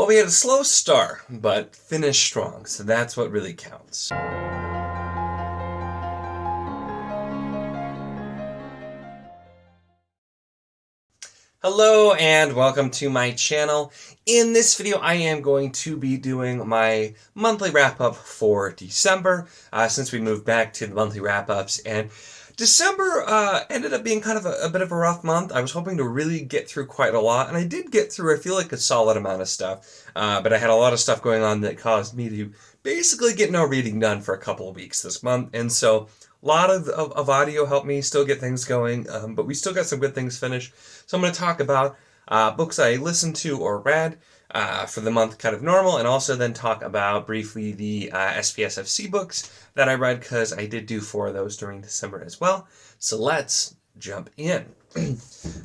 Well, we had a slow start, but finished strong, so that's what really counts. Hello and welcome to my channel. In this video, I am going to be doing my monthly wrap-up for December, since we moved back to the monthly wrap-ups, and December ended up being kind of a bit of a rough month. I was hoping to really get through quite a lot, and I did get through, I feel like, a solid amount of stuff, but I had a lot of stuff going on that caused me to basically get no reading done for a couple of weeks this month, and so a lot of audio helped me still get things going, but we still got some good things finished. So I'm going to talk about books I listened to or read for the month kind of normal, and also then talk about briefly the SPSFC books that I read, because I did do 4 of those during December as well. So let's jump in.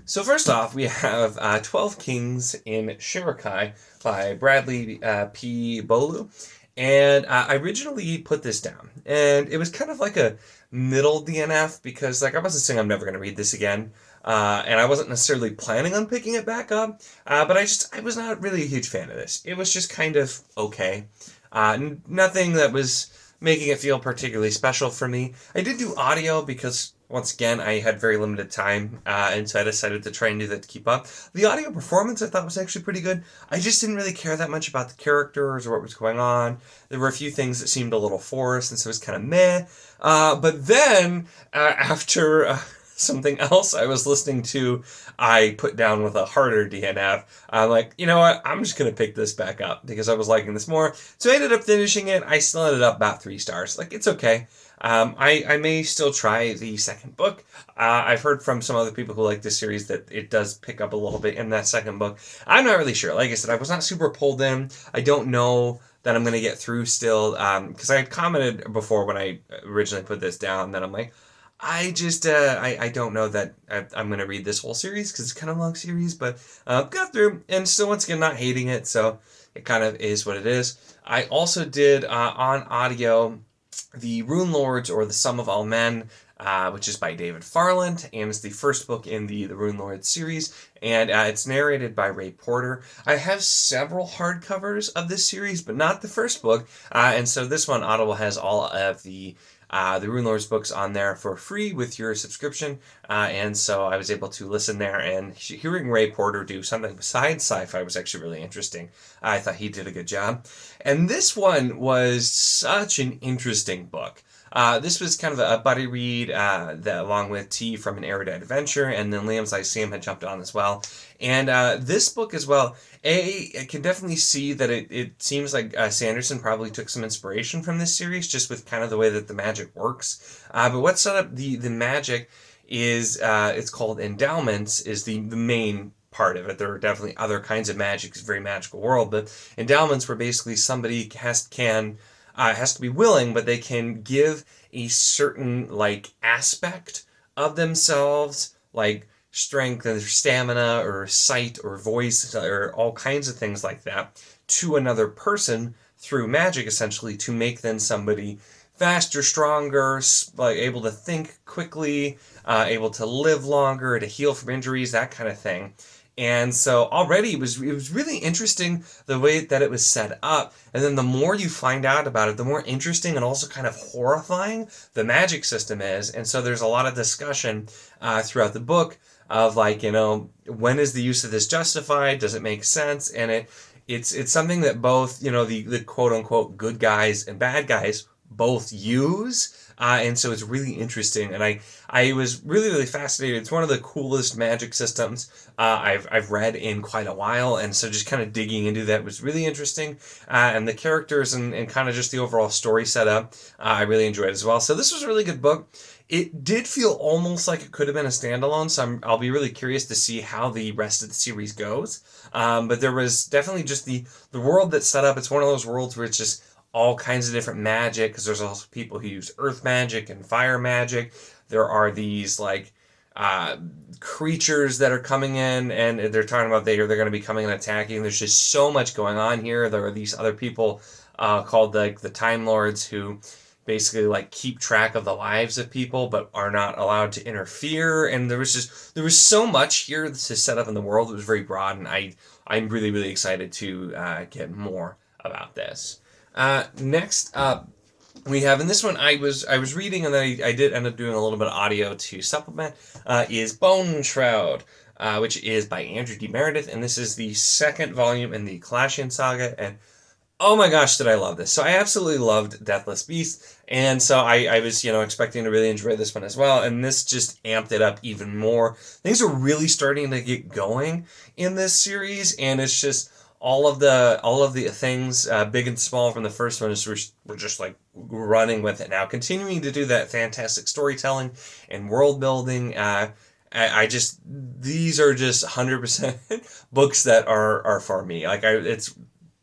So first off, we have 12 Kings in Shirakai by Bradley P. Bolu. And I originally put this down, and it was kind of like a middle DNF, because I wasn't saying I'm never going to read this again, and I wasn't necessarily planning on picking it back up, but I was not really a huge fan of this. It was just kind of okay. Nothing that was making it feel particularly special for me. I did do audio because, once again, I had very limited time, and so I decided to try and do that to keep up. The audio performance I thought was actually pretty good. I just didn't really care that much about the characters or what was going on. There were a few things that seemed a little forced, and so it was kind of meh. But then, after something else I was listening to, I put down with a harder DNF. I'm like, you know what? I'm just going to pick this back up because I was liking this more. So I ended up finishing it. I still ended up about 3 stars. It's okay. I may still try the second book. I've heard from some other people who like this series that it does pick up a little bit in that second book. I'm not really sure. Like I said, I was not super pulled in. I don't know that I'm going to get through still, because I had commented before when I originally put this down that I'm like, I just, I don't know that I'm going to read this whole series, because it's kind of a long series, but got through, and still, once again, not hating it, so it kind of is what it is. I also did, on audio, the Rune Lords, or The Sum of All Men, which is by David Farland, and it's the first book in the Rune Lords series, and it's narrated by Ray Porter. I have several hardcovers of this series, but not the first book, and so this one, Audible has all of the Rune Lords books on there for free with your subscription, and so I was able to listen there, and hearing Ray Porter do something besides sci-fi was actually really interesting. I thought he did a good job. And this one was such an interesting book. This was kind of a buddy read, that along with T from An Erudite Adventure, and then Liam's Lyceum had jumped on as well. And this book as well, I can definitely see that it seems like Sanderson probably took some inspiration from this series, just with kind of the way that the magic works. But what set up the magic is, it's called endowments, is the main part of it. There are definitely other kinds of magic. It's a very magical world, but endowments where basically somebody has to be willing, but they can give a certain aspect of themselves, like strength and stamina or sight or voice or all kinds of things like that, to another person through magic, essentially, to make them somebody faster, stronger, able to think quickly, able to live longer, to heal from injuries, that kind of thing. And so already it was really interesting the way that it was set up, and then the more you find out about it, the more interesting and also kind of horrifying the magic system is. And so there's a lot of discussion throughout the book of when is the use of this justified? Does it make sense? And it's something that both the quote unquote good guys and bad guys both use. And so it's really interesting, and I was really fascinated. It's one of the coolest magic systems I've read in quite a while, and so just kind of digging into that was really interesting. And the characters and kind of just the overall story setup, I really enjoyed as well. So this was a really good book. It did feel almost like it could have been a standalone, so I'll be really curious to see how the rest of the series goes. But there was definitely just the world that's set up. It's one of those worlds where it's just all kinds of different magic, because there's also people who use earth magic and fire magic. There are these creatures that are coming in, and they're talking about they're going to be coming and attacking. There's just so much going on here. There are these other people called the Time Lords, who basically keep track of the lives of people but are not allowed to interfere. And there was so much here to set up in the world. It was very broad, and I I'm really, really excited to get more about this. Next up, we have, and this one I was reading, and then I did end up doing a little bit of audio to supplement, is Bone Shroud, which is by Andrew D. Meredith, and this is the second volume in the Clashing Saga, and oh my gosh, did I love this. So I absolutely loved Deathless Beast, and so I was, expecting to really enjoy this one as well, and this just amped it up even more. Things are really starting to get going in this series, and it's just all of the things, big and small from the first one, is we're just like running with it now, continuing to do that fantastic storytelling and world building. These are just 100% books that are for me. Like it's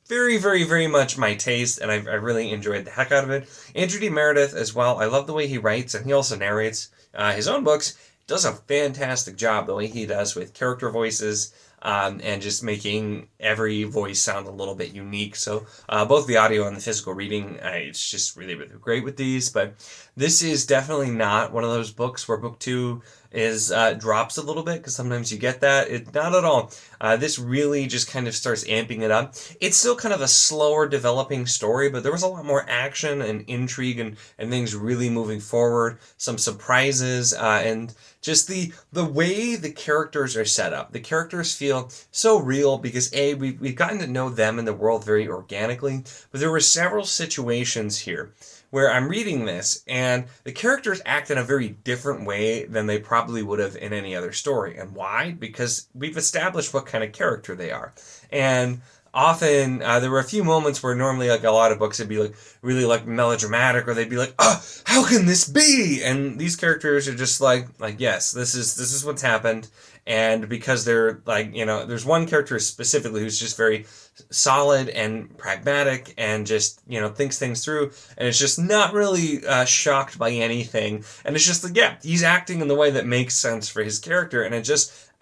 very, very, very much my taste, and I really enjoyed the heck out of it. Andrew D. Meredith as well. I love the way he writes, and he also narrates his own books. Does a fantastic job the way he does with character voices, and just making every voice sound a little bit unique. So both the audio and the physical reading, it's just really, really great with these. But this is definitely not one of those books where book 2 is drops a little bit, because sometimes you get that. Not at all. This really just kind of starts amping it up. It's still kind of a slower developing story, but there was a lot more action and intrigue and things really moving forward. Some surprises, and just the way the characters are set up. The characters feel so real because we've gotten to know them in the world very organically, but there were several situations here where I'm reading this, and the characters act in a very different way than they probably would have in any other story. And why? Because we've established what kind of character they are. And often, there were a few moments where normally, like, a lot of books would be, like, really, like, melodramatic, or they'd be like, oh, how can this be? And these characters are just like, yes, this is what's happened. And because they're, like, there's one character specifically who's just very solid and pragmatic and just, thinks things through, and it's just not really shocked by anything. And it's just like, yeah, he's acting in the way that makes sense for his character, and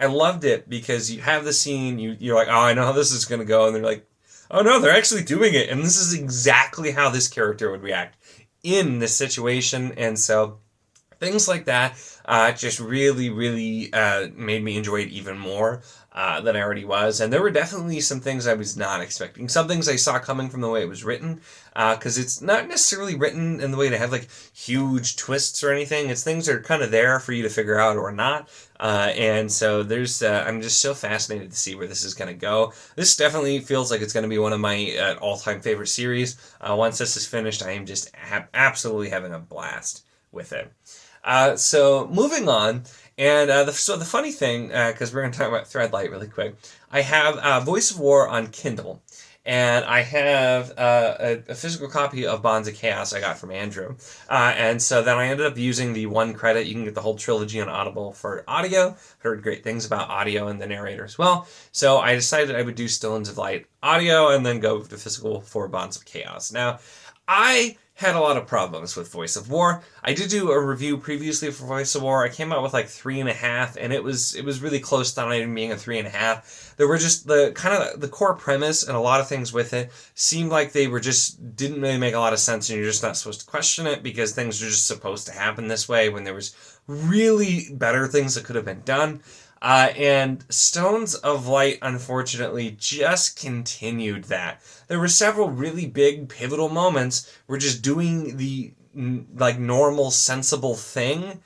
I loved it because you have the scene, you're like, oh, I know how this is going to go, and they're like, oh no, they're actually doing it, and this is exactly how this character would react in this situation. And so things like that just really, really made me enjoy it even more than I already was. And there were definitely some things I was not expecting. Some things I saw coming from the way it was written, because it's not necessarily written in the way to have like huge twists or anything. It's things that are kind of there for you to figure out or not. And so I'm just so fascinated to see where this is going to go. This definitely feels like it's going to be one of my all-time favorite series. Once this is finished, I am just absolutely having a blast with it. So moving on, and the funny thing, because we're going to talk about Threadlight really quick, I have Voice of War on Kindle, and I have a physical copy of Bonds of Chaos I got from Andrew, and so then I ended up using the 1 credit. You can get the whole trilogy on Audible for audio. Heard great things about audio and the narrator as well, so I decided I would do Stones of Light audio and then go to physical for Bonds of Chaos. Now, I had a lot of problems with Voice of War. I did do a review previously for Voice of War. I came out with like 3.5, and it was really close to not even being a 3.5. There were just the core premise and a lot of things with it seemed like they didn't really make a lot of sense, and you're just not supposed to question it because things are just supposed to happen this way when there was really better things that could have been done. And Stones of Light, unfortunately, just continued that. There were several really big, pivotal moments where just doing the, normal, sensible thing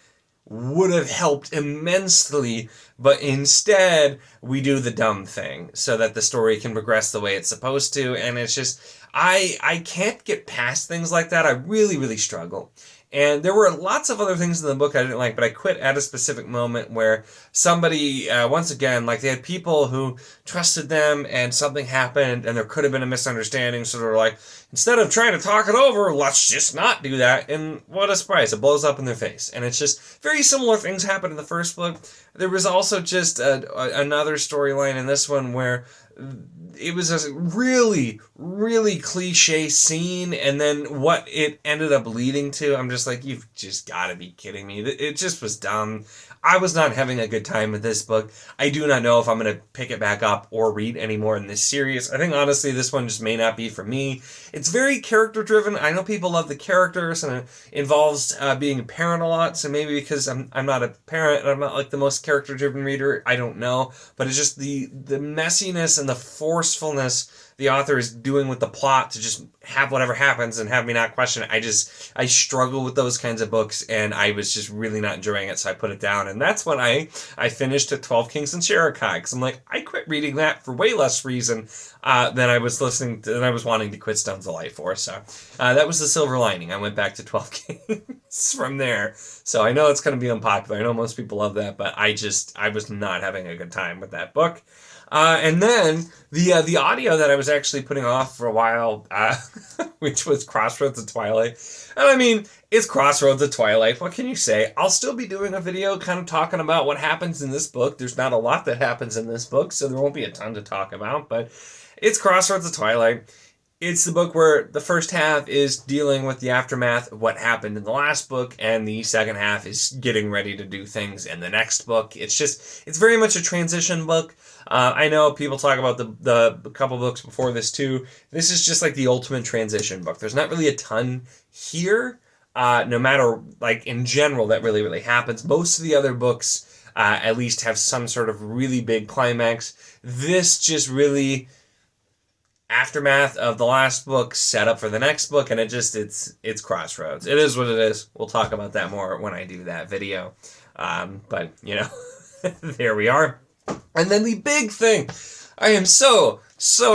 would have helped immensely, but instead, we do the dumb thing so that the story can progress the way it's supposed to, and it's just, I can't get past things like that. I really, really struggle. And there were lots of other things in the book I didn't like, but I quit at a specific moment where somebody, once again, they had people who trusted them and something happened and there could have been a misunderstanding, so they were like, instead of trying to talk it over, let's just not do that. And what a surprise, it blows up in their face. And it's just very similar things happened in the first book. There was also just another storyline in this one where it was a really, really cliche scene, and then what it ended up leading to, I'm just like, you've just got to be kidding me. It just was dumb. I was not having a good time with this book. I do not know if I'm going to pick it back up or read any more in this series. I think, honestly, this one just may not be for me. It's very character-driven. I know people love the characters, and it involves being a parent a lot, so maybe because I'm not a parent, and I'm not, the most character-driven reader, I don't know. But it's just the messiness and the forcefulness the author is doing with the plot to just have whatever happens and have me not question it. I struggle with those kinds of books, and I was just really not enjoying it, so I put it down. And that's when I finished at 12 Kings and Shirakai, because I'm like, I quit reading that for way less reason than I was wanting to quit Stones of Light for. So that was the silver lining. I went back to 12 Kings from there. So I know it's going to be unpopular. I know most people love that, but I was not having a good time with that book. And then the audio that I was actually putting off for a while, which was Crossroads of Twilight. And I mean, it's Crossroads of Twilight. What can you say? I'll still be doing a video kind of talking about what happens in this book. There's not a lot that happens in this book, so there won't be a ton to talk about, but it's Crossroads of Twilight. It's the book where the first half is dealing with the aftermath of what happened in the last book, and the second half is getting ready to do things in the next book. It's very much a transition book. I know people talk about the couple books before this too. This is just like the ultimate transition book. There's not really a ton here, no matter, like, in general, that really happens. Most of the other books at least have some sort of really big climax. This just really aftermath of the last book, set up for the next book, and it's Crossroads. It is what it is. We'll talk about that more when I do that video. But, you know, there we are. And then the big thing, I am so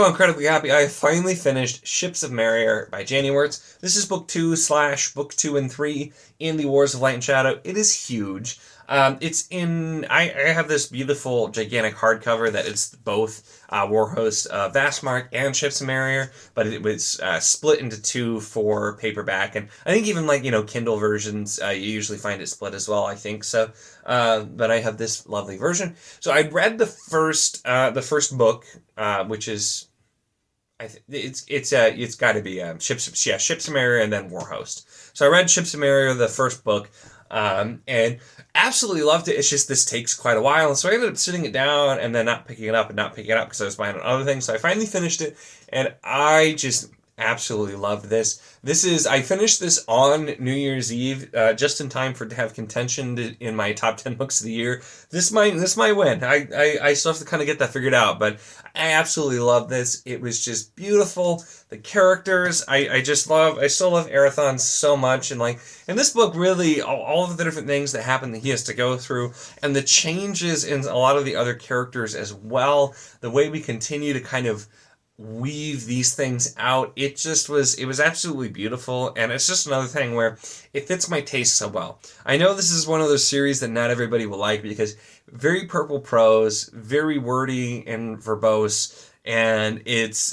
incredibly happy. I finally finished Ships of Merrier by Janie Wirtz. This is book 2/book 2 and 3 in the Wars of Light and Shadow. It is huge. It's in, I have this beautiful, gigantic hardcover that is both Warhost Vastmark and Ships of Merrier, but it was split into two for paperback, and I think even, like, you know, Kindle versions, you usually find it split as well, I think, so, but I have this lovely version. So I read the first book, which is, it's got to be Ships of Merrier and then Warhost. So I read Ships of Merrier, the first book, and absolutely loved it. It's just this takes quite a while, and so I ended up sitting it down and then not picking it up because I was buying other things. So I finally finished it, and I just absolutely loved this. I finished this on New Year's Eve, just in time to have contention in my top 10 books of the year. This might win. I still have to kind of get that figured out, but I absolutely love this. It was just beautiful. The characters, I still love Arathon so much, and this book really, all of the different things that happen that he has to go through, and the changes in a lot of the other characters as well, the way we continue to kind of weave these things out, it was absolutely beautiful, and it's just another thing where it fits my taste so well. I know this is one of those series that not everybody will like because very purple prose, very wordy and verbose, and it's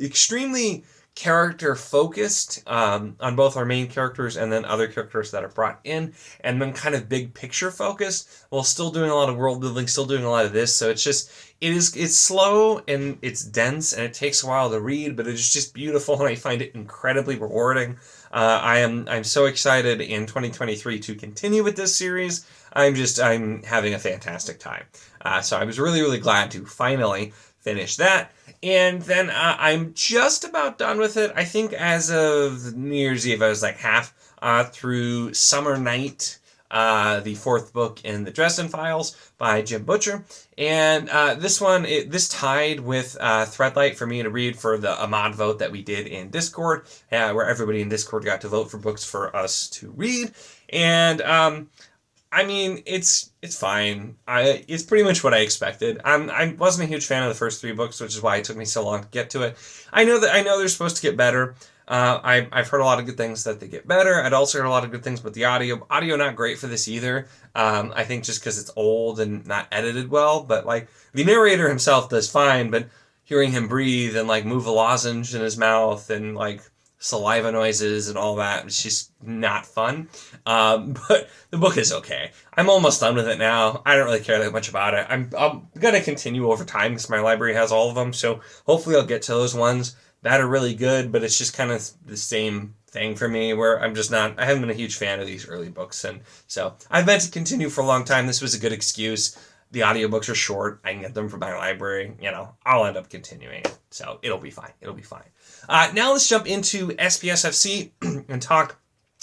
extremely character focused on both our main characters and then other characters that are brought in, and then kind of big picture focused while still doing a lot of world building, still doing a lot of this. So it's slow and it's dense and it takes a while to read, but it's just beautiful, and I find it incredibly rewarding. I'm so excited in 2023 to continue with this series. I'm having a fantastic time. So I was really glad to finally finish that. And then I'm just about done with it. I think as of New Year's Eve, I was like half through Summer Night, the fourth book in the Dresden Files by Jim Butcher. And this tied with Threadlight for me to read for the Ahmad vote that we did in Discord, where everybody in Discord got to vote for books for us to read. And I mean, it's fine. It's pretty much what I expected. I wasn't a huge fan of the first three books, which is why it took me so long to get to it. I know they're supposed to get better. I've heard a lot of good things that they get better. I'd also heard a lot of good things about the audio. Audio not great for this either. I think just because it's old and not edited well. But the narrator himself does fine. But hearing him breathe and move a lozenge in his mouth and saliva noises and all that, it's just not fun. But the book is okay. I'm almost done with it now. I don't really care that much about it. I'm gonna continue over time because my library has all of them. So hopefully I'll get to those ones that are really good, but it's just kind of the same thing for me where I haven't been a huge fan of these early books. And so I've meant to continue for a long time. This was a good excuse. The audiobooks are short. I can get them from my library. I'll end up continuing it. So it'll be fine. Now let's jump into SPSFC and talk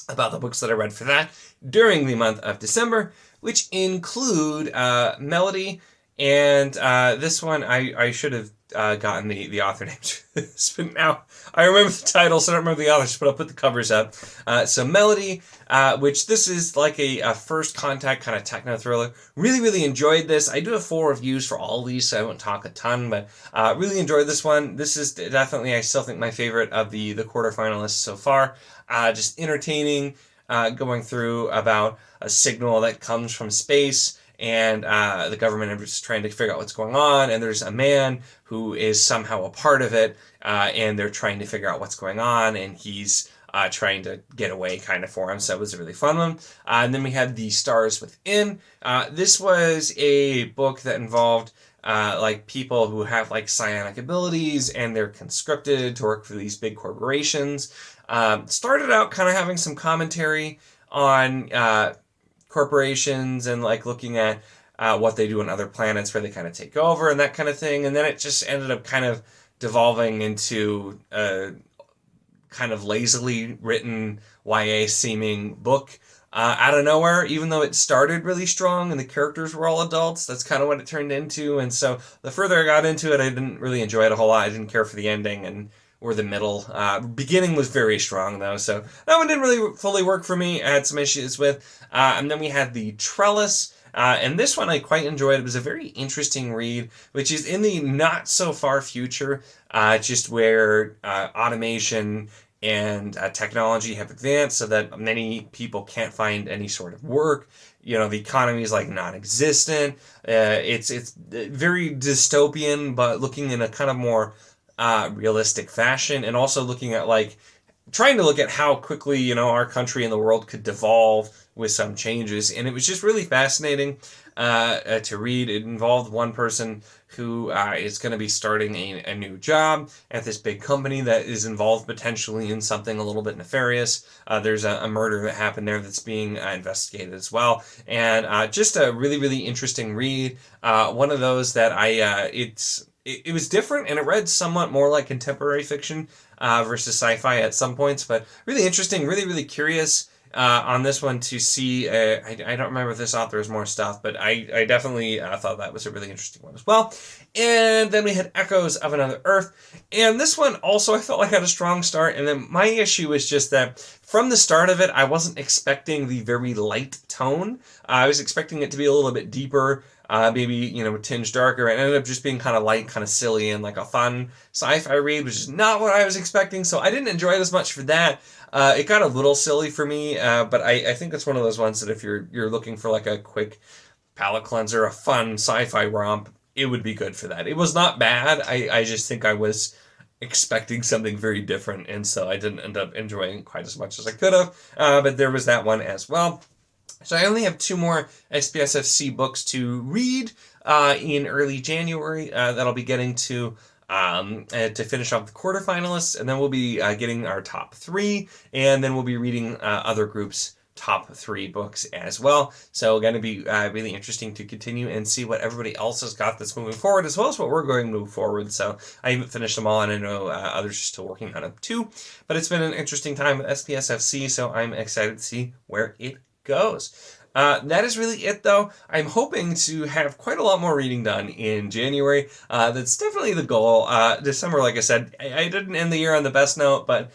about the books that I read for that during the month of December, which include Melody And this one, I should have gotten the author name to this, but now I remember the title, so I don't remember the authors, but I'll put the covers up. So Melody, which this is like a first contact kind of techno thriller. Really, really enjoyed this. I do have 4 reviews for all of these, so I won't talk a ton, but really enjoyed this one. This is definitely, I still think, my favorite of the quarterfinalists so far. Just entertaining, going through about a signal that comes from space, and the government is trying to figure out what's going on, and there's a man who is somehow a part of it, and they're trying to figure out what's going on, and he's trying to get away kind of for him, so it was a really fun one. And then we had The Stars Within. This was a book that involved like people who have like psionic abilities, and they're conscripted to work for these big corporations. Started out kind of having some commentary on corporations and like looking at what they do on other planets where they kind of take over and that kind of thing, and then it just ended up kind of devolving into a kind of lazily written YA seeming book out of nowhere, even though it started really strong and the characters were all adults. That's kind of what it turned into, and so the further I got into it, I didn't really enjoy it a whole lot. I didn't care for the ending or the middle. Beginning was very strong though, so that one didn't really fully work for me. I had some issues with. And then we had the Trellis, and this one I quite enjoyed. It was a very interesting read, which is in the not so far future, just where automation and technology have advanced so that many people can't find any sort of work. You know, the economy is like non-existent. It's very dystopian, but looking in a kind of more realistic fashion, and also looking at like trying to look at how quickly, you know, our country and the world could devolve with some changes. And it was just really fascinating to read. It involved one person who is going to be starting a new job at this big company that is involved potentially in something a little bit nefarious. There's a murder that happened there that's being investigated as well. And just a really, really interesting read. One of those that it was different, and it read somewhat more like contemporary fiction versus sci-fi at some points, but really interesting, really, really curious on this one to see. I don't remember if this author has more stuff, but I definitely thought that was a really interesting one as well. And then we had Echoes of Another Earth, and this one also I felt like had a strong start, and then my issue was just that from the start of it, I wasn't expecting the very light tone. I was expecting it to be a little bit deeper, maybe, you know, tinged darker, and it ended up just being kind of light, kind of silly, and like a fun sci-fi read, which is not what I was expecting, so I didn't enjoy it as much for that. It got a little silly for me, but I think it's one of those ones that if you're looking for like a quick palate cleanser, a fun sci-fi romp, it would be good for that. It was not bad. I just think I was expecting something very different, and so I didn't end up enjoying it quite as much as I could have, but there was that one as well. So I only have 2 more SPSFC books to read in early January that I'll be getting to finish off the quarterfinalists, and then we'll be getting our top 3, and then we'll be reading other groups' top 3 books as well. So going to be really interesting to continue and see what everybody else has got that's moving forward, as well as what we're going to move forward. So I haven't finished them all, and I know others are still working on them too. But it's been an interesting time with SPSFC, so I'm excited to see where it goes. That is really it, though. I'm hoping to have quite a lot more reading done in January. That's definitely the goal. December, like I said, I didn't end the year on the best note, but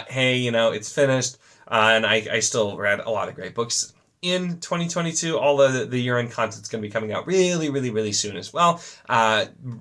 hey, you know, it's finished, and I still read a lot of great books in 2022. All the year-end content's going to be coming out really, really, really soon as well.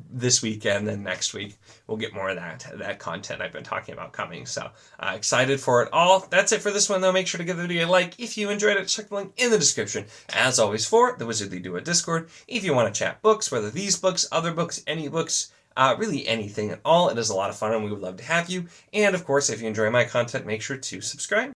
This week and then next week, we'll get more of that content I've been talking about coming. So excited for it all. That's it for this one, though. Make sure to give the video a like if you enjoyed it. Check the link in the description. As always, for the Wizardly Duo Discord, if you want to chat books, whether these books, other books, any books, really anything at all. It is a lot of fun, and we would love to have you. And of course, if you enjoy my content, make sure to subscribe.